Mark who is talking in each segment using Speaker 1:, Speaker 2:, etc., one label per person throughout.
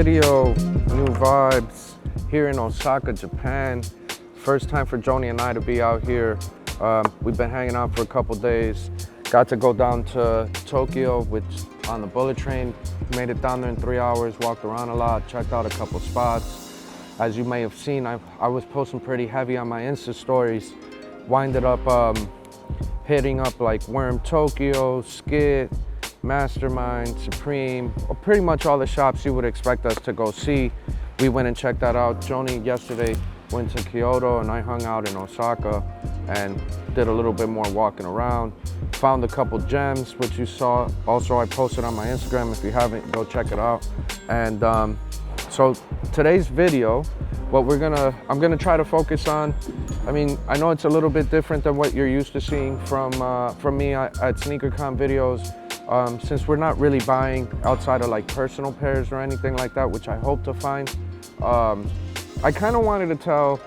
Speaker 1: video, new vibes here in Osaka, Japan. First time for Joni and I to be out here. We've been hanging out for a couple days. Got to go down to Tokyo, which on the bullet train. Made it down there in 3 hours, walked around a lot, checked out a couple spots. As you may have seen, I was posting pretty heavy on my Insta stories. Winded up hitting up like Worm Tokyo, Skit, Mastermind, Supreme, or pretty much all the shops you would expect us to go see. We went and checked that out. Joni yesterday went to Kyoto and I hung out in Osaka and did a little bit more walking around. Found a couple gems, which you saw. Also, I posted on my Instagram. If you haven't, go check it out. And so today's video, I'm gonna try to focus on, I mean, I know it's a little bit different than what you're used to seeing from me at Sneakercon videos. Since we're not really buying outside of like personal pairs or anything like that, which I hope to find, I kind of wanted to tell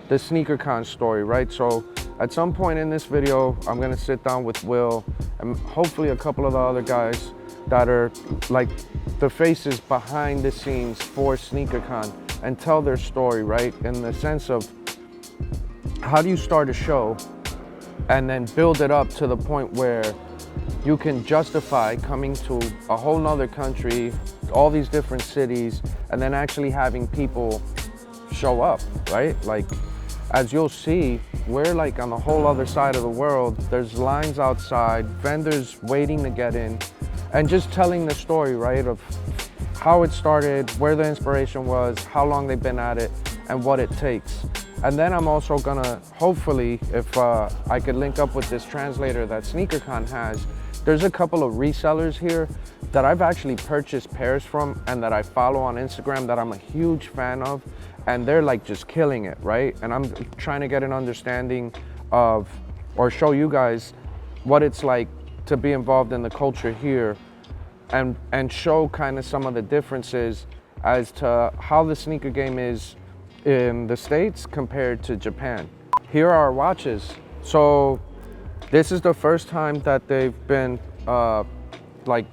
Speaker 1: the Sneakercon story, right? So at some point in this video, I'm gonna sit down with Will and hopefully a couple of the other guys that are like the faces behind the scenes for Sneakercon and tell their story, right? In the sense of how do you start a show and then build it up to the point where you can justify coming to a whole nother country, all these different cities, and then actually having people show up, right? Like, as you'll see, we're like on the whole other side of the world. There's lines outside, vendors waiting to get in, and just telling the story, right, of how it started, where the inspiration was, how long they've been at it, and what it takes. And then I'm also gonna, hopefully, if I could link up with this translator that Sneakercon has, there's a couple of resellers here that I've actually purchased pairs from and that I follow on Instagram that I'm a huge fan of, and they're like just killing it, right? And I'm trying to get an understanding of, or show you guys what it's like to be involved in the culture here and show kind of some of the differences as to how the sneaker game is in the States compared to Japan. Here are our watches. So this is the first time that they've been, like,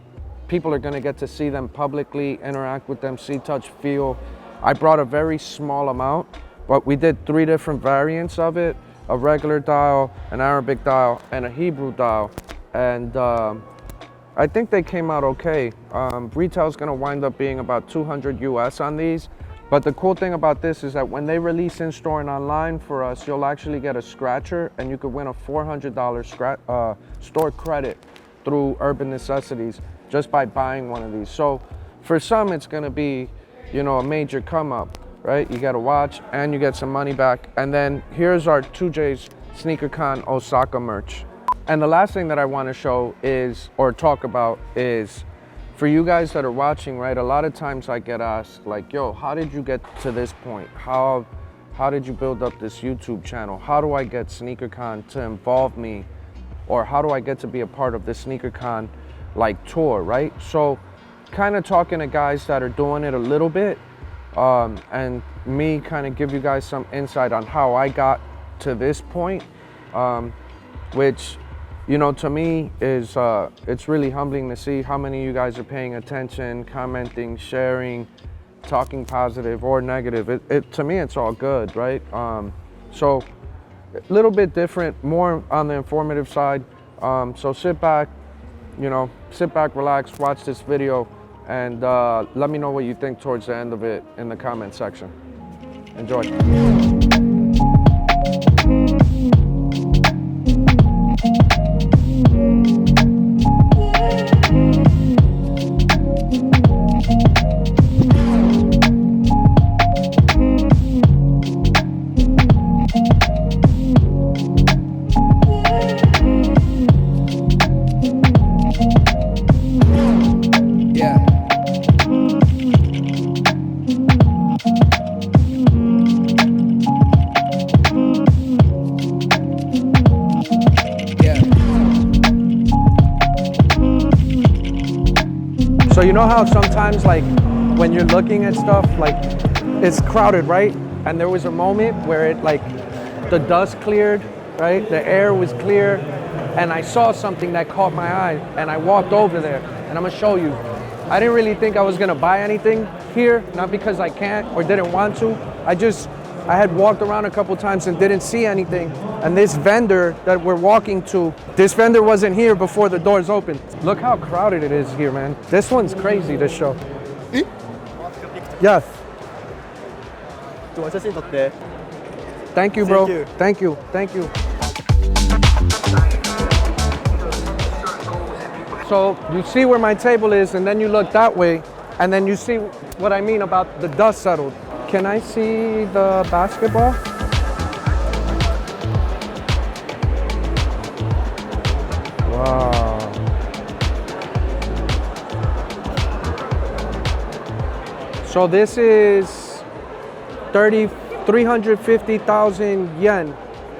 Speaker 1: people are gonna get to see them publicly, interact with them, see, touch, feel. I brought a very small amount, but we did 3 different variants of it: a regular dial, an Arabic dial, and a Hebrew dial. And I think they came out okay. Retail's gonna wind up being about 200 US on these. But the cool thing about this is that when they release in-store and online for us, you'll actually get a scratcher and you could win a $400 store credit through Urban Necessities just by buying one of these. So for some, it's gonna be, you know, a major come up, right? You get a watch and you get some money back. And then here's our 2J's Sneakercon Osaka merch. And the last thing that I wanna show is, or talk about is, for you guys that are watching, right, a lot of times I get asked like, yo, how did you get to this point? How did you build up this YouTube channel? How do I get Sneakercon to involve me? Or how do I get to be a part of the Sneakercon like tour, right? So kind of talking to guys that are doing it a little bit, and me kind of give you guys some insight on how I got to this point, which, you know, to me is, it's really humbling to see how many of you guys are paying attention, commenting, sharing, talking positive or negative. To me, it's all good, right? So a little bit different, more on the informative side. So sit back, relax, watch this video, and let me know what you think towards the end of it in the comment section. Enjoy. So you know how sometimes, like, when you're looking at stuff, like, it's crowded, right? And there was a moment where it, like, the dust cleared, right? The air was clear, and I saw something that caught my eye, and I walked over there, and I'm gonna show you. I didn't really think I was gonna buy anything here, not because I can't or didn't want to. I had walked around a couple times and didn't see anything. And this vendor that we're walking to, this vendor wasn't here before the doors opened. Look how crowded it is here, man. This one's crazy, this show. Yes. Thank you, bro. Thank you. Thank you. So you see where my table is, and then you look that way, and then you see what I mean about the dust settled. Can I see the basketball? Wow. So this is 350,000 yen.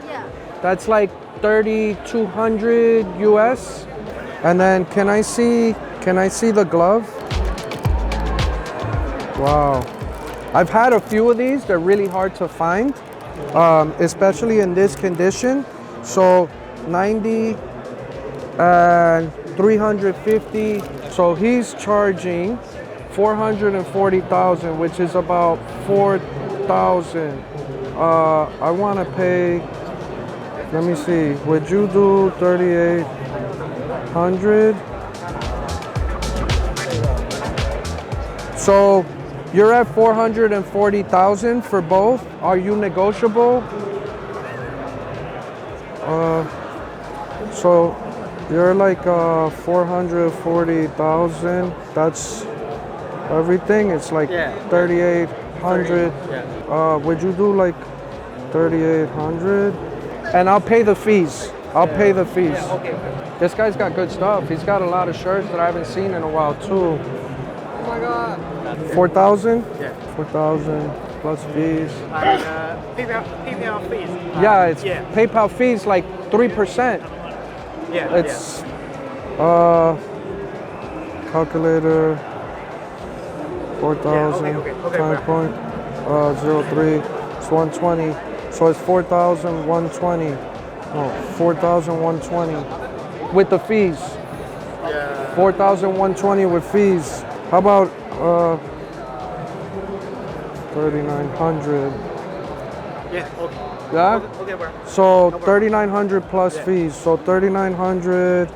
Speaker 2: Yeah.
Speaker 1: That's like 3,200 US. And then can I see the glove? Wow. I've had a few of these. They're really hard to find, especially in this condition. So 90 and 350. So he's charging 440,000, which is about 4,000. I want to pay. Let me see. Would you do 3,800? So you're at 440,000 for both. Are you negotiable? So you're like 440,000. That's everything. It's like 3,800. Would you do like 3,800? And I'll pay the fees. I'll pay the fees.
Speaker 3: Yeah, okay.
Speaker 1: This guy's got good stuff. He's got a lot of shirts that I haven't seen in a while too.
Speaker 3: Oh my god.
Speaker 1: 4,000?
Speaker 3: Yeah.
Speaker 1: 4,000 plus fees.
Speaker 3: And PayPal fees.
Speaker 1: Yeah, it's PayPal fees like 3%.
Speaker 3: Yeah.
Speaker 1: It's calculator 4,000 times point 03. It's 120. So it's 4,120. No, 4,120 with the fees.
Speaker 3: Yeah.
Speaker 1: 4,120 with fees. How about 3,900?
Speaker 3: Yeah. Okay.
Speaker 1: Yeah.
Speaker 3: Okay, bro.
Speaker 1: So 3,900 plus fees. So 3,900.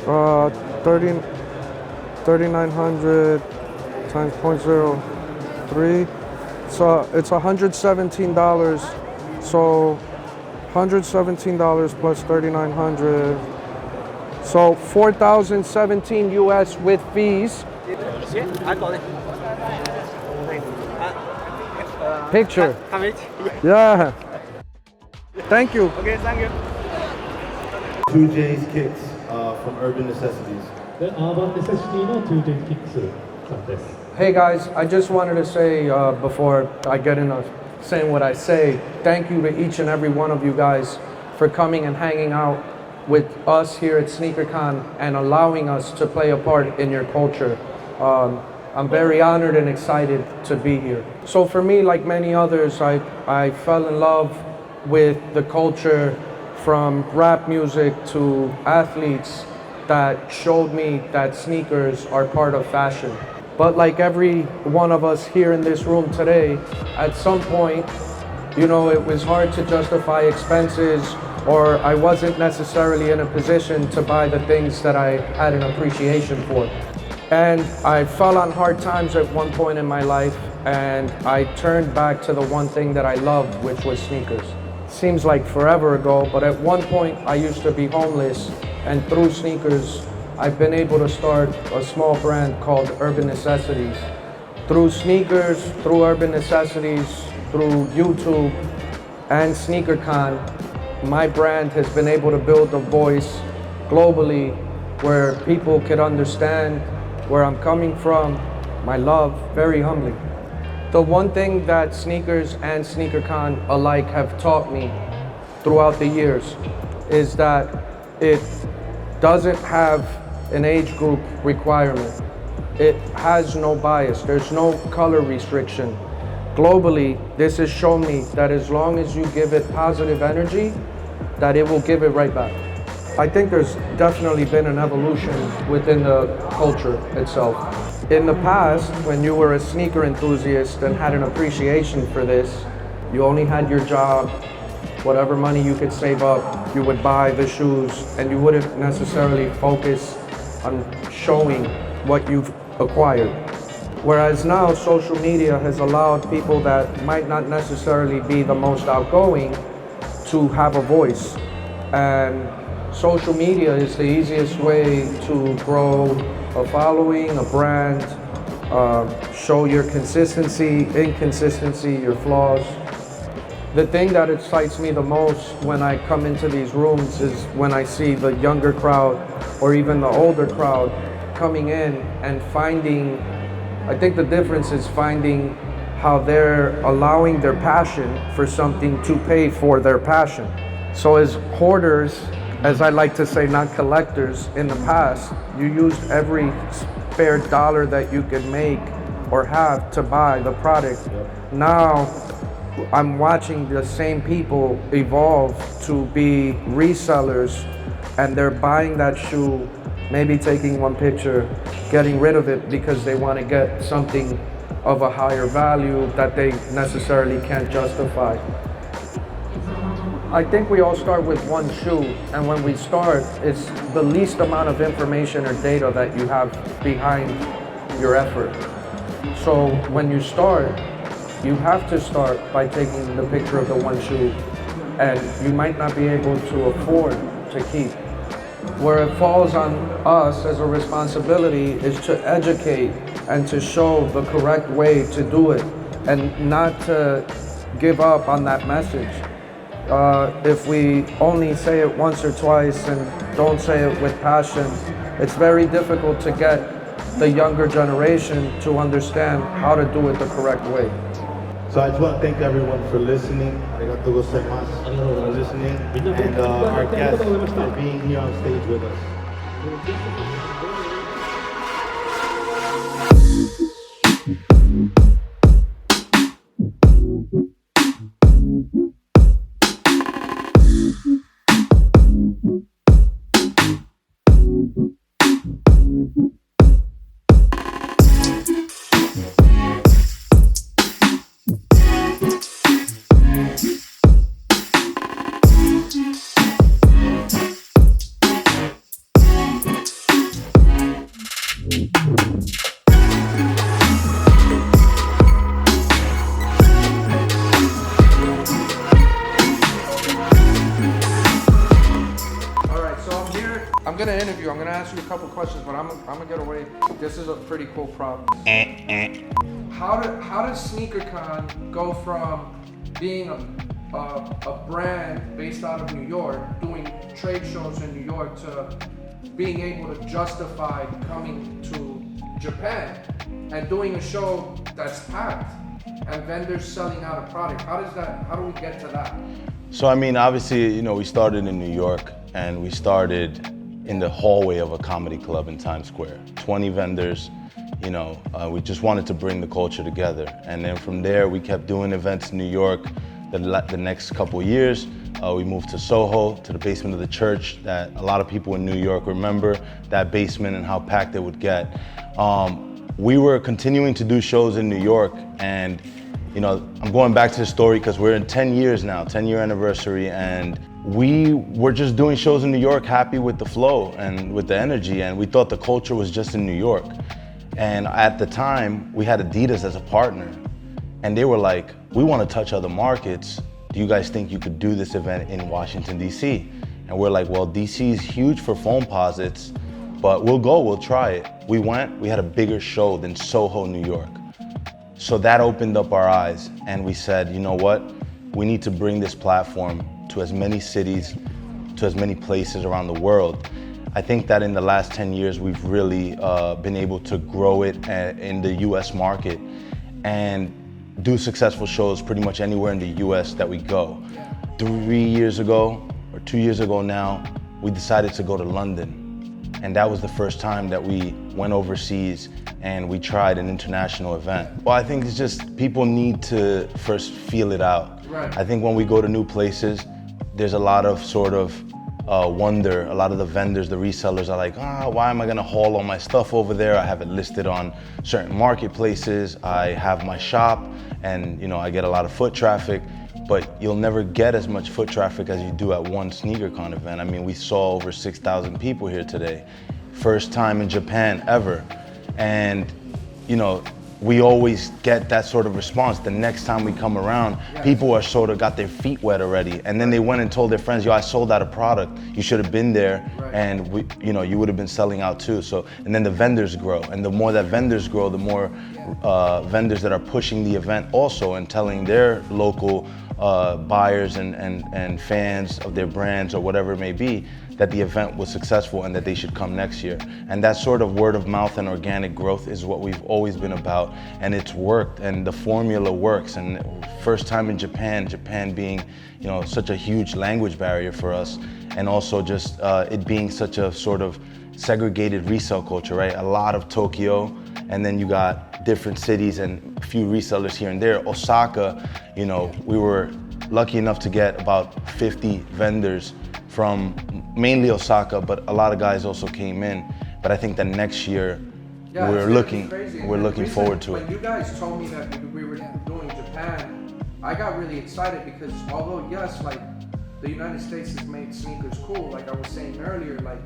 Speaker 1: 3,900 times 0.03. So it's $117. So $117 plus 3,900. So 4,017 US with fees.
Speaker 3: Yeah, I got it.
Speaker 1: Picture.
Speaker 3: Come it.
Speaker 1: Yeah. Thank you.
Speaker 3: Okay, thank you.
Speaker 4: 2J's Kicks from Urban Necessities.
Speaker 5: で、アーバンネセシティの 2J キックスさんです。
Speaker 1: Hey guys, I just wanted to say before I get into saying what I say, thank you to each and every one of you guys for coming and hanging out with us here at Sneakercon and allowing us to play a part in your culture. I'm very honored and excited to be here. So for me, like many others, I fell in love with the culture from rap music to athletes that showed me that sneakers are part of fashion. But like every one of us here in this room today, at some point, you know, it was hard to justify expenses, or I wasn't necessarily in a position to buy the things that I had an appreciation for. And I fell on hard times at one point in my life, and I turned back to the one thing that I loved, which was sneakers. Seems like forever ago, but at one point I used to be homeless, and through sneakers, I've been able to start a small brand called Urban Necessities. Through sneakers, through Urban Necessities, through YouTube and Sneakercon, my brand has been able to build a voice globally where people could understand where I'm coming from, my love, very humbly. The one thing that sneakers and Sneakercon alike have taught me throughout the years is that it doesn't have an age group requirement. It has no bias. There's no color restriction. Globally, this has shown me that as long as you give it positive energy, that it will give it right back. I think there's definitely been an evolution within the culture itself. In the past, when you were a sneaker enthusiast and had an appreciation for this, you only had your job, whatever money you could save up, you would buy the shoes, and you wouldn't necessarily focus on showing what you've acquired. Whereas now, social media has allowed people that might not necessarily be the most outgoing to have a voice. And social media is the easiest way to grow a following, a brand, show your consistency, inconsistency, your flaws. The thing that excites me the most when I come into these rooms is when I see the younger crowd or even the older crowd coming in and finding, I think the difference is finding how they're allowing their passion for something to pay for their passion. So as hoarders, as I like to say, not collectors, in the past, you used every spare dollar that you could make or have to buy the product. Now, I'm watching the same people evolve to be resellers, and they're buying that shoe, maybe taking one picture, getting rid of it because they want to get something of a higher value that they necessarily can't justify. I think we all start with one shoe, and when we start, it's the least amount of information or data that you have behind your effort. So when you start, you have to start by taking the picture of the one shoe, and you might not be able to afford to keep. Where it falls on us as a responsibility is to educate and to show the correct way to do it, and not to give up on that message. If we only say it once or twice and don't say it with passion, it's very difficult to get the younger generation to understand how to do it the correct way.
Speaker 4: So I just want to thank everyone for listening. Arigatou gozaimasu for listening, and our guests for being here on stage with us.
Speaker 1: I'm gonna interview. I'm gonna ask you a couple questions, but I'm gonna get away. This is a pretty cool prop. How does Sneakercon go from being a brand based out of New York, doing trade shows in New York, to being able to justify coming to Japan and doing a show that's packed and vendors selling out a product? How do we get to that?
Speaker 2: So I mean, obviously, you know, we started in New York, and we started in the hallway of a comedy club in Times Square. 20 vendors, you know, we just wanted to bring the culture together. And then from there, we kept doing events in New York. The next couple of years, we moved to Soho, to the basement of the church that a lot of people in New York remember, that basement and how packed it would get. We were continuing to do shows in New York, and you know, I'm going back to the story because we're in 10 years now, 10-year anniversary, and we were just doing shows in New York, happy with the flow and with the energy, and we thought the culture was just in New York. And at the time, we had Adidas as a partner, and they were like, we want to touch other markets. Do you guys think you could do this event in Washington, D.C.? And we're like, well, D.C. is huge for foamposites, but we'll go, we'll try it. We went, we had a bigger show than Soho, New York. So that opened up our eyes, and we said, you know what? We need to bring this platform to as many cities, to as many places around the world. I think that in the last 10 years, we've really been able to grow it in the US market and do successful shows pretty much anywhere in the US that we go. 3 years ago, or 2 years ago now, we decided to go to London. And that was the first time that we went overseas and we tried an international event. Well, I think it's just people need to first feel it out.
Speaker 1: Right.
Speaker 2: I think when we go to new places, there's a lot of sort of wonder. A lot of the vendors, the resellers are like, why am I gonna haul all my stuff over there? I have it listed on certain marketplaces. I have my shop and I get a lot of foot traffic, but you'll never get as much foot traffic as you do at one Sneakercon event. I mean, we saw over 6,000 people here today. First time in Japan ever. And we always get that sort of response. The next time we come around, people are sort of got their feet wet already. And then they went and told their friends, yo, I sold out a product. You should have been there. And you would have been selling out too. So, and then the vendors grow. And the more that vendors grow, the more vendors that are pushing the event also and telling their local buyers and fans of their brands or whatever it may be, that the event was successful and that they should come next year. And that sort of word of mouth and organic growth is what we've always been about, and it's worked, and the formula works. And first time in Japan being, such a huge language barrier for us, and also just it being such a sort of segregated resale culture, right? A lot of Tokyo, and then you got different cities and a few resellers here and there. Osaka, we were lucky enough to get about 50 vendors from mainly Osaka, but a lot of guys also came in. But I think that next year we're looking forward to it.
Speaker 1: When you guys told me that we were doing Japan, I got really excited because although yes, like the United States has made sneakers cool, like I was saying earlier, like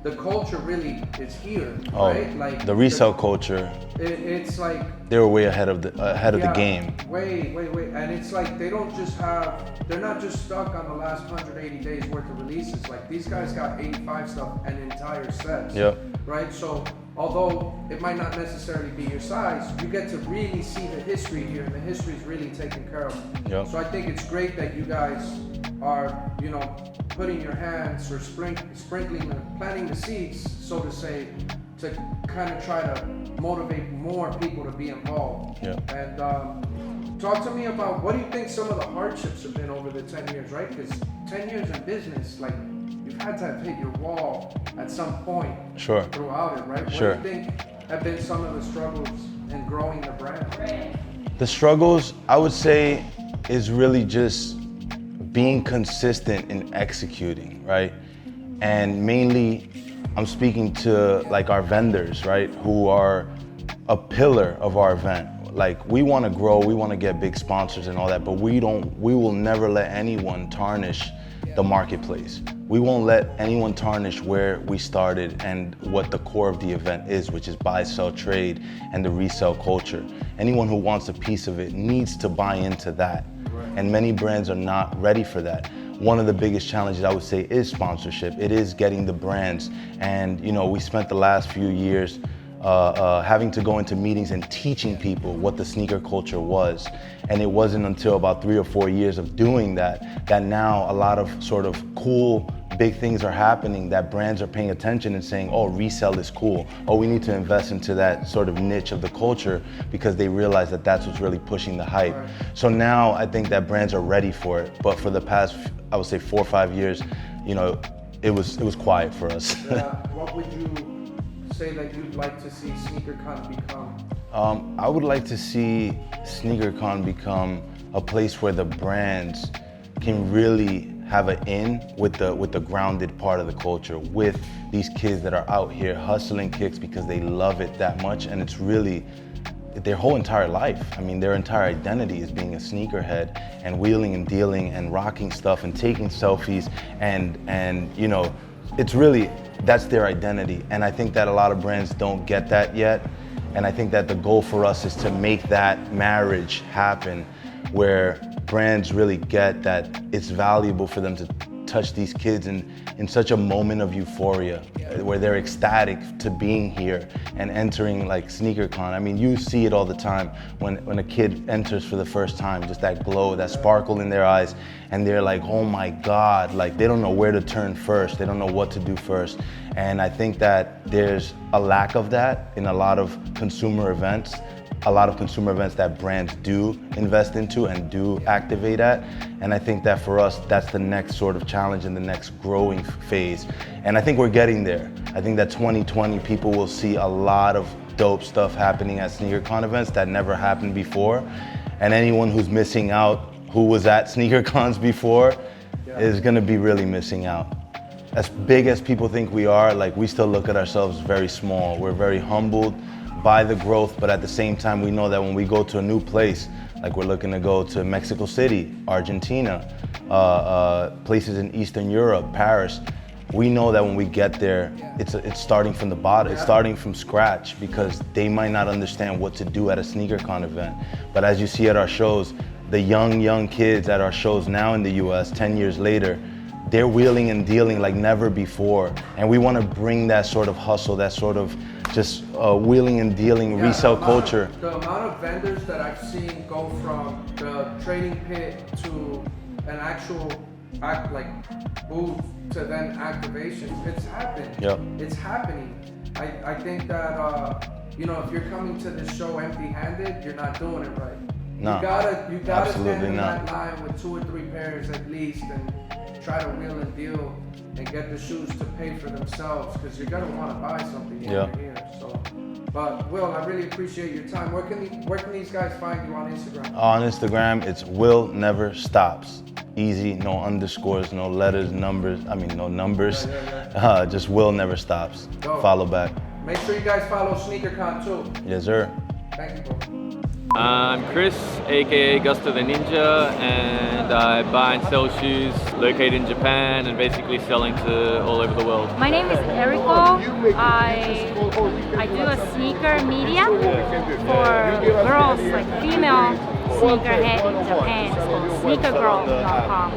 Speaker 1: the culture really is here, right? Like
Speaker 2: the resale culture.
Speaker 1: It's like
Speaker 2: they were way ahead of the game.
Speaker 1: Way, and it's like they're not just stuck on the last 180 days worth of releases. Like these guys got 85 stuff and entire sets.
Speaker 2: Yep.
Speaker 1: Right. So although it might not necessarily be your size, you get to really see the history here, and the history is really taken care of.
Speaker 2: Yep.
Speaker 1: So I think it's great that you guys are, putting your hands or planting the seeds, so to say, to kind of try to motivate more people to be involved.
Speaker 2: Yeah.
Speaker 1: And talk to me about what do you think some of the hardships have been over the 10 years, right? Because 10 years in business, like you've had to have hit your wall at some point throughout it, right?
Speaker 2: Sure.
Speaker 1: What do you think have been some of the struggles in growing the brand?
Speaker 2: The struggles, I would say, is really just being consistent in executing, right? And mainly, I'm speaking to like our vendors, right? Who are a pillar of our event. Like we want to grow, we want to get big sponsors and all that, but we will never let anyone tarnish the marketplace. We won't let anyone tarnish where we started and what the core of the event is, which is buy, sell, trade, and the resale culture. Anyone who wants a piece of it needs to buy into that. And many brands are not ready for that. One of the biggest challenges I would say is sponsorship. It is getting the brands. And we spent the last few years having to go into meetings and teaching people what the sneaker culture was. And it wasn't until about 3 or 4 years of doing that now a lot of sort of cool big things are happening, that brands are paying attention and saying, oh, resale is cool. Oh, we need to invest into that sort of niche of the culture, because they realize that that's what's really pushing the hype. Right. So now I think that brands are ready for it. But for the past, I would say 4 or 5 years, it was quiet for us.
Speaker 1: What would you say that you'd like to see Sneakercon become?
Speaker 2: I would like to see Sneakercon become a place where the brands can really have an in with the grounded part of the culture, with these kids that are out here hustling kicks because they love it that much, and it's really their whole entire life. I mean, their entire identity is being a sneakerhead and wheeling and dealing and rocking stuff and taking selfies and it's really, that's their identity. And I think that a lot of brands don't get that yet. And I think that the goal for us is to make that marriage happen, where brands really get that it's valuable for them to touch these kids in such a moment of euphoria, where they're ecstatic to being here and entering like Sneakercon. I mean, you see it all the time when a kid enters for the first time, just that glow, that sparkle in their eyes, and they're like, oh my God, like they don't know where to turn first, they don't know what to do first. And I think that there's a lack of that in a lot of consumer events. A lot of consumer events that brands do invest into and do activate at. And I think that for us, that's the next sort of challenge and the next growing phase. And I think we're getting there. I think that 2020, people will see a lot of dope stuff happening at Sneakercon events that never happened before. And anyone who's missing out, who was at Sneakercons before, is gonna be really missing out. as big as people think we are, like we still look at ourselves very small. We're very humbled by the growth, but at the same time, we know that when we go to a new place, like we're looking to go to Mexico City, Argentina, places in Eastern Europe, Paris, we know that when we get there, it's starting from the bottom, it's starting from scratch, because they might not understand what to do at a Sneakercon event. But as you see at our shows, the young kids at our shows now in the US, 10 years later, they're wheeling and dealing like never before. And we want to bring that sort of hustle, that sort of just wheeling and dealing resale culture.
Speaker 1: The amount of vendors that I've seen go from the trading pit to an actual booth to then activation, it's happening.
Speaker 2: Yep.
Speaker 1: It's happening. I think that if you're coming to this show empty-handed, you're not doing it right.
Speaker 2: No,
Speaker 1: you gotta stand in
Speaker 2: not.
Speaker 1: that line with 2 or 3 pairs at least and try to wheel and deal and get the shoes to pay for themselves, because you're gonna want to buy something when you're here. So, but Will, I really appreciate your time. Where can these guys find you on Instagram?
Speaker 2: On Instagram, it's Will Never Stops. Easy, no underscores, no letters, numbers. I mean, no numbers. Just Will Never Stops.
Speaker 1: Dope.
Speaker 2: Follow back.
Speaker 1: Make sure you guys follow Sneakercon too.
Speaker 2: Yes, sir.
Speaker 1: Thank you, bro.
Speaker 6: I'm Chris, aka Gusto the Ninja, and I buy and sell shoes located in Japan and basically selling to all over the world.
Speaker 7: My name is Eriko. I do a sneaker media for girls, like female sneakerhead in Japan. It's called sneakergirl.com.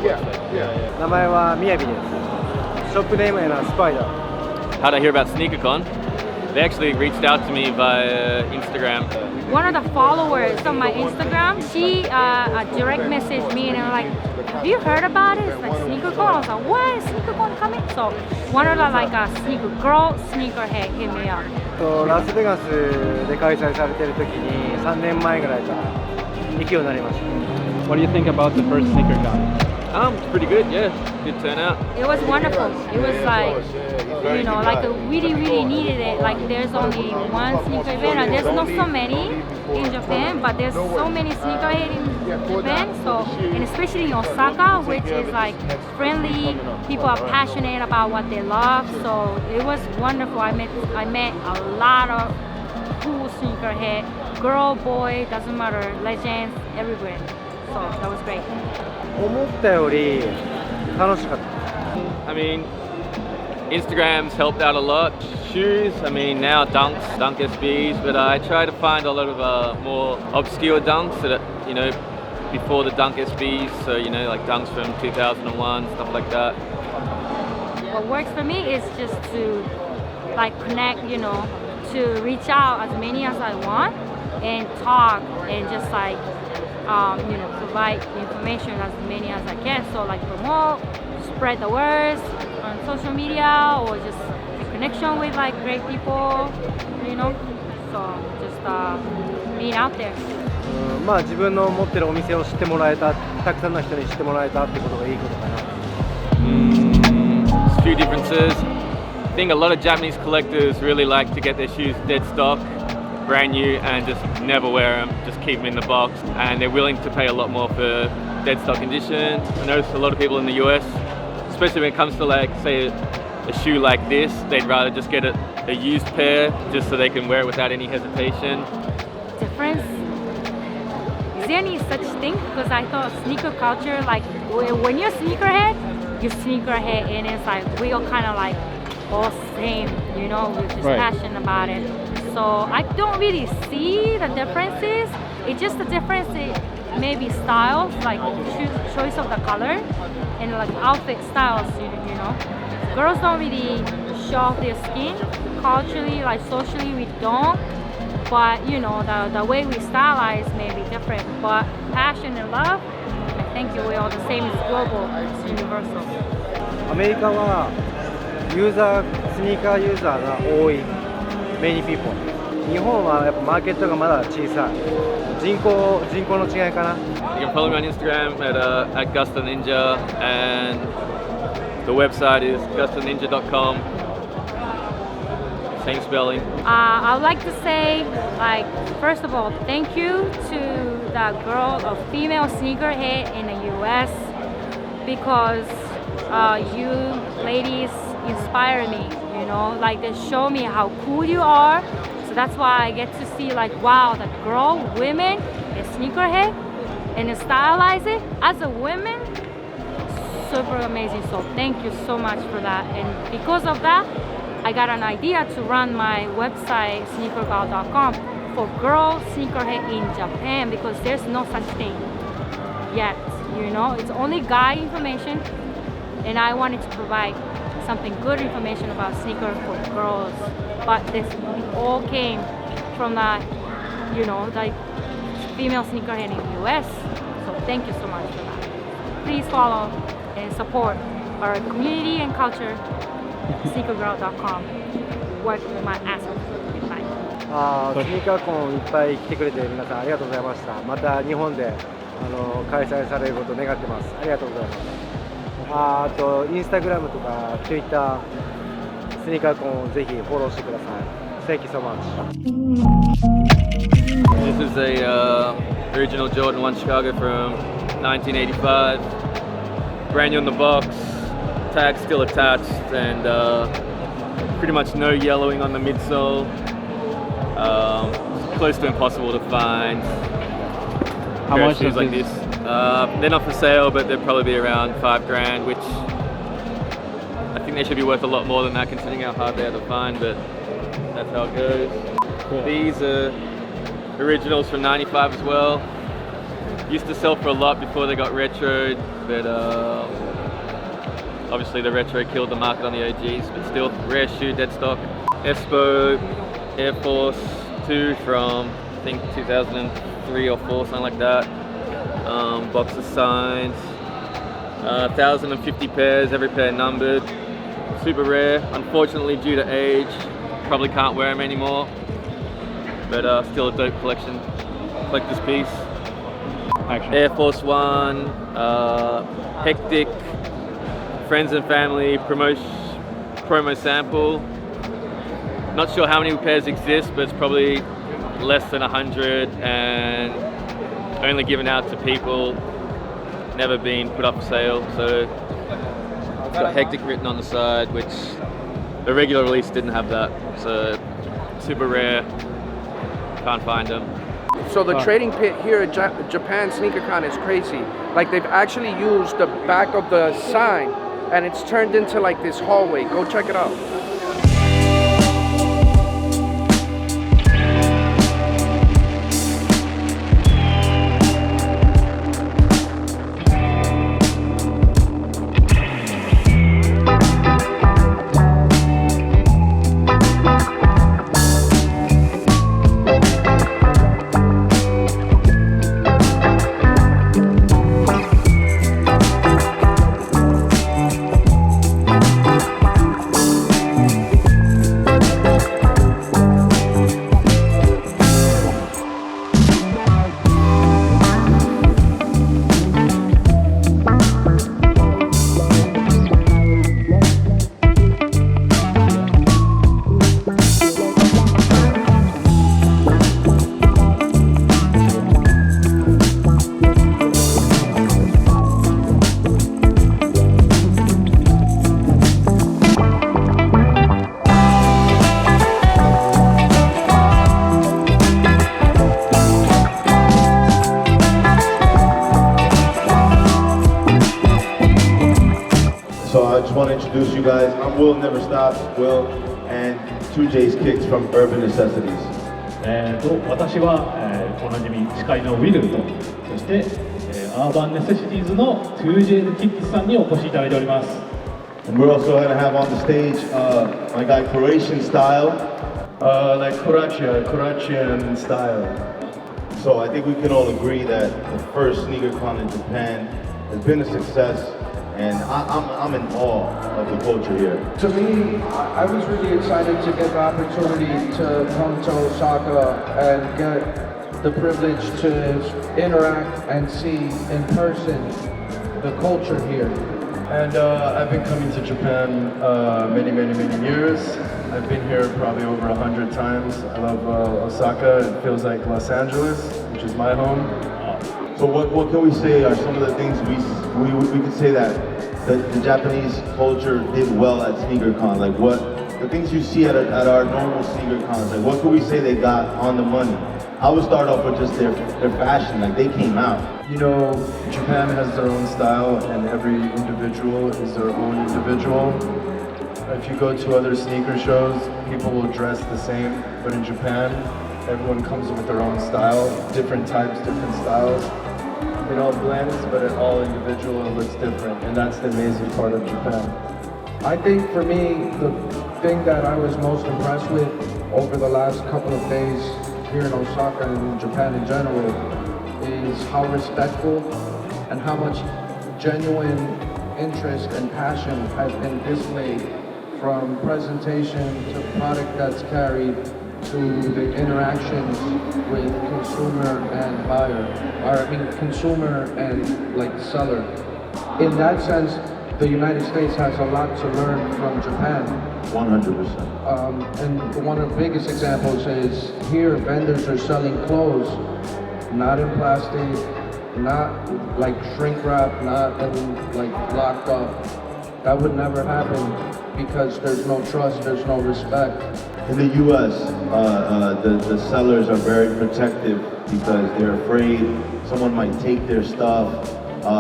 Speaker 3: 名前はみやびです。ショップネームはスパイダー。
Speaker 6: How'd I hear about Sneakercon? They actually reached out to me via Instagram.
Speaker 7: One of the followers on my Instagram, she direct messaged me and I'm like, have you heard about it? It's like Sneakercon. I was like, what? Is Sneakercon coming? So one of the sneaker girl sneakerhead hit me up.
Speaker 3: ラスベガスで開催されてる時に3年前ぐらいから行くようになりました。
Speaker 5: What do you think about the first Sneakercon?
Speaker 6: It's pretty good, yeah. Good turnout.
Speaker 7: It was wonderful. It was like, really needed it. Like there's only one sneaker event and there's not so many in Japan, but there's so many sneakerhead in Japan. So, and especially in Osaka, which is like friendly, people are passionate about what they love. So it was wonderful. I met a lot of cool sneakerhead, girl, boy, doesn't matter, legends, everywhere. So that was great.
Speaker 3: 思ったより楽しかった。
Speaker 6: I mean, Instagram's helped out a lot. Shoes, I mean, now Dunk SBs, but I try to find a lot of more obscure Dunks that, before the Dunk SBs, so, like Dunks from 2001, stuff like that.
Speaker 7: What works for me is just to connect, to reach out as many as I want and talk and just provide information as many as I can. So promote, spread the words on social media or just a connection with great people, So just being out there.
Speaker 3: まあ自分の持ってるお店を知ってもらえた、たくさんの人に知ってもらえたってことがいいことかな。
Speaker 6: A few differences. I think a lot of Japanese collectors really like to get their shoes dead stock, brand new, and just never wear them, just keep them in the box, and they're willing to pay a lot more for dead stock condition. I notice a lot of people in the US, especially when it comes to say a shoe like this, they'd rather just get a used pair just so they can wear it without any hesitation.
Speaker 7: Difference? Is there any such thing? Because I thought sneaker culture, when you're sneakerhead and it's we all kind of all same, we're just passionate about it. So I don't really see the differences. It's just the difference in maybe styles, choice of the color and outfit styles, Girls don't really show off their skin. Culturally, socially, we don't. But, the way we stylize may be different. But passion and love, I think we're all the same. It's global, it's universal.
Speaker 3: アメリカはスニーカーユーザーが多い、many people。日本はやっぱマーケットがまだ小さい。人口の違いかな。
Speaker 6: You can follow me on Instagram at GustoNinja, and the website is gustoninja.com. Same spelling.
Speaker 7: I would like to say, first of all, thank you to the female sneakerhead in the US, because you ladies inspire me, you know, like they show me how cool you are. So that's why I get to see like, wow, the girl, women, a sneakerhead, and stylize it as a woman, super amazing. So thank you so much for that. And because of that, I got an idea to run my website, sneakercon.com, for girl sneakerhead in Japan, because there's no such thing yet, you know, it's only guy information, and I wanted to provide something good information about sneaker for girls, but this all came from the, you know, like female sneakerhead in the US. So thank you so much for that. Please follow and support our community and culture, sneakergirl.com. Work with my ass off. Bye.
Speaker 3: スニーカーコンいっぱい来てくれて皆さんありがとうございました。また日本で開催されることを願ってます。ありがとうございます。あとインスタグラムとか Twitter スニーカーコンをぜひフォローしてください。Thank you so much.
Speaker 6: This is a original Jordan 1 Chicago from 1985. Brand new in the box, tag still attached, and pretty much no yellowing on the midsole. Close to impossible to find.
Speaker 8: How much
Speaker 6: shoes
Speaker 8: is
Speaker 6: like
Speaker 8: this?
Speaker 6: They're not for sale, but they'll probably be around $5,000, which I think they should be worth a lot more than that considering how hard they are to find, but that's how it goes.
Speaker 8: Cool.
Speaker 6: These are originals from 95 as well. Used to sell for a lot before they got retroed, but obviously the retro killed the market on the OGs, but still, rare shoe, dead stock. Espo Air Force 2 from, I think, 2003 or 4, something like that. Box of signs. 1,050 pairs, every pair numbered. Super rare. Unfortunately, due to age, probably can't wear them anymore. But still a dope collector's piece.
Speaker 8: Actually.
Speaker 6: Air Force 1, Hectic, Friends and Family, promo sample. Not sure how many pairs exist, but it's probably less than 100 and only given out to people, never been put up for sale. So it's got Hectic written on the side, which the regular release didn't have that. So super rare, can't find them.
Speaker 1: So the trading pit here at Japan Sneakercon is crazy. Like they've actually used the back of the sign and it's turned into like this hallway. Go check it out.
Speaker 4: I just want to introduce you guys. I'm Will Never Stops, Will, and 2J's Kicks from Urban Necessities.
Speaker 5: 私は、おなじみ司会のウィルと、そして、アーバンネセシティーズの 2J キックスさんにお越しいただいております。
Speaker 4: And we're also going to have on the stage my guy Croatian Style.
Speaker 9: Like Croatian style.
Speaker 4: So I think we can all agree that the first Sneakercon in Japan has been a success. And I'm in awe of the culture here.
Speaker 1: To me, I was really excited to get the opportunity to come to Osaka and get the privilege to interact and see in person the culture here.
Speaker 9: And I've been coming to Japan many years. I've been here probably over 100 times. I love Osaka. It feels like Los Angeles, which is my home.
Speaker 4: So what can we say are some of the things we could say that the Japanese culture did well at Sneakercon? Like what, the things you see at our normal Sneakercons, like what could we say they got on the money? I would start off with just their fashion, like they came out.
Speaker 9: You know, Japan has their own style and every individual is their own individual. If you go to other sneaker shows, people will dress the same, but in Japan, everyone comes with their own style, different types, different styles. It all blends, but it all individual and looks different, and that's the amazing part of Japan.
Speaker 10: I think for me, the thing that I was most impressed with over the last couple of days here in Osaka and in Japan in general is how respectful and how much genuine interest and passion has been displayed from presentation to product that's carried to the interactions with consumer and buyer, or I mean consumer and like seller. In that sense, the United States has a lot to learn from Japan.
Speaker 4: 100%.
Speaker 10: And one of the biggest examples is here vendors are selling clothes, not in plastic, not like shrink wrap, not in, like locked up. That would never happen because there's no trust, there's no respect.
Speaker 4: In the U.S., the sellers are very protective because they're afraid someone might take their stuff.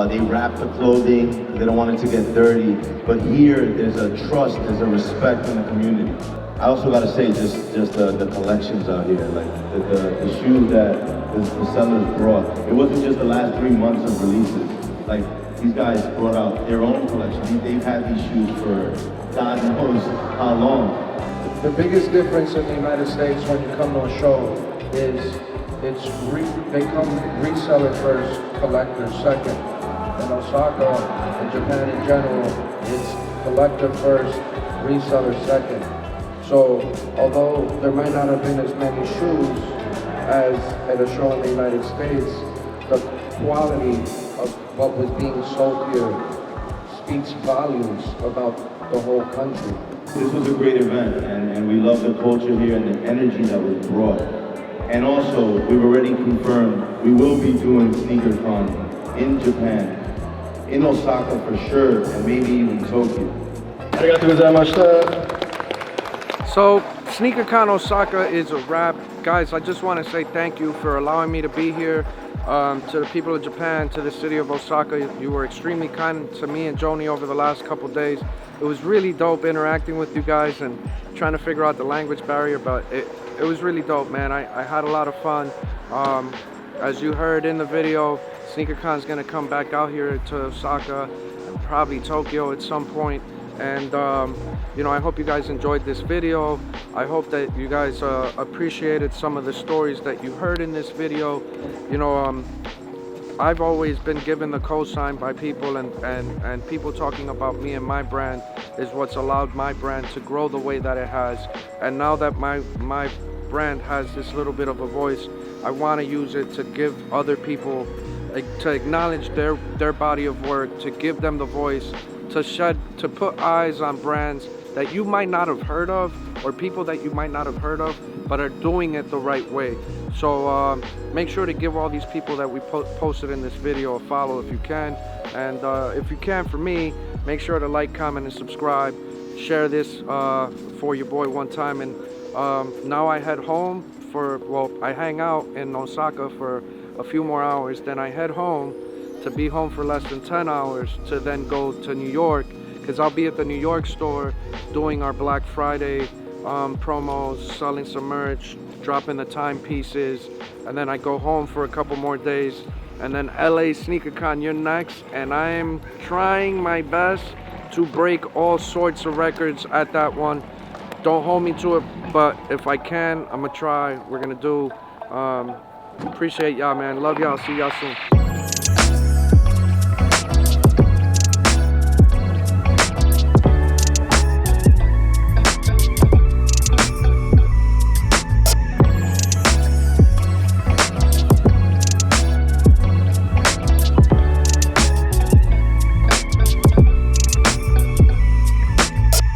Speaker 4: They wrap the clothing, they don't want it to get dirty. But here, there's a trust, there's a respect in the community. I also gotta say, just the collections out here, like the shoes that the sellers brought. It wasn't just the last 3 months of releases. Like, these guys brought out their own collection. They've had these shoes for God knows how long.
Speaker 10: The biggest difference in the United States when you come to a show is they come reseller first, collector second. In Osaka and Japan in general, it's collector first, reseller second. So although there might not have been as many shoes as at a show in the United States, the quality of what was being sold here speaks volumes about the whole country.
Speaker 4: This was a great event, and we love the culture here and the energy that was brought. And also, we've already confirmed we will be doing Sneakercon in Japan, in Osaka for sure, and maybe even Tokyo.
Speaker 1: So, Sneakercon Osaka is a wrap. Guys, I just want to say thank you for allowing me to be here. To the people of Japan, to the city of Osaka, you were extremely kind to me and Joni over the last couple days. It was really dope interacting with you guys and trying to figure out the language barrier, but it was really dope, man. I had a lot of fun. As you heard in the video, Sneakercon's gonna come back out here to Osaka and probably Tokyo at some point. And you know, I hope you guys enjoyed this video. I hope that you guys appreciated some of the stories that you heard in this video. You know, I've always been given the cosign by people, and people talking about me and my brand is what's allowed my brand to grow the way that it has. And now that my brand has this little bit of a voice, I want to use it to give other people, to acknowledge their body of work, to give them the voice, to put eyes on brands that you might not have heard of, or people that you might not have heard of, but are doing it the right way. So make sure to give all these people that we posted in this video a follow if you can. And if you can, for me, make sure to like, comment, and subscribe. Share this for your boy one time. And now I head home I hang out in Osaka for a few more hours, then I head home to be home for less than 10 hours to then go to New York, because I'll be at the New York store doing our Black Friday promos, selling some merch, dropping the timepieces, and then I go home for a couple more days, and then LA Sneakercon, you're next, and I am trying my best to break all sorts of records at that one. Don't hold me to it, but if I can, I'm gonna try. We're gonna do. Appreciate y'all, man. Love y'all. See y'all soon.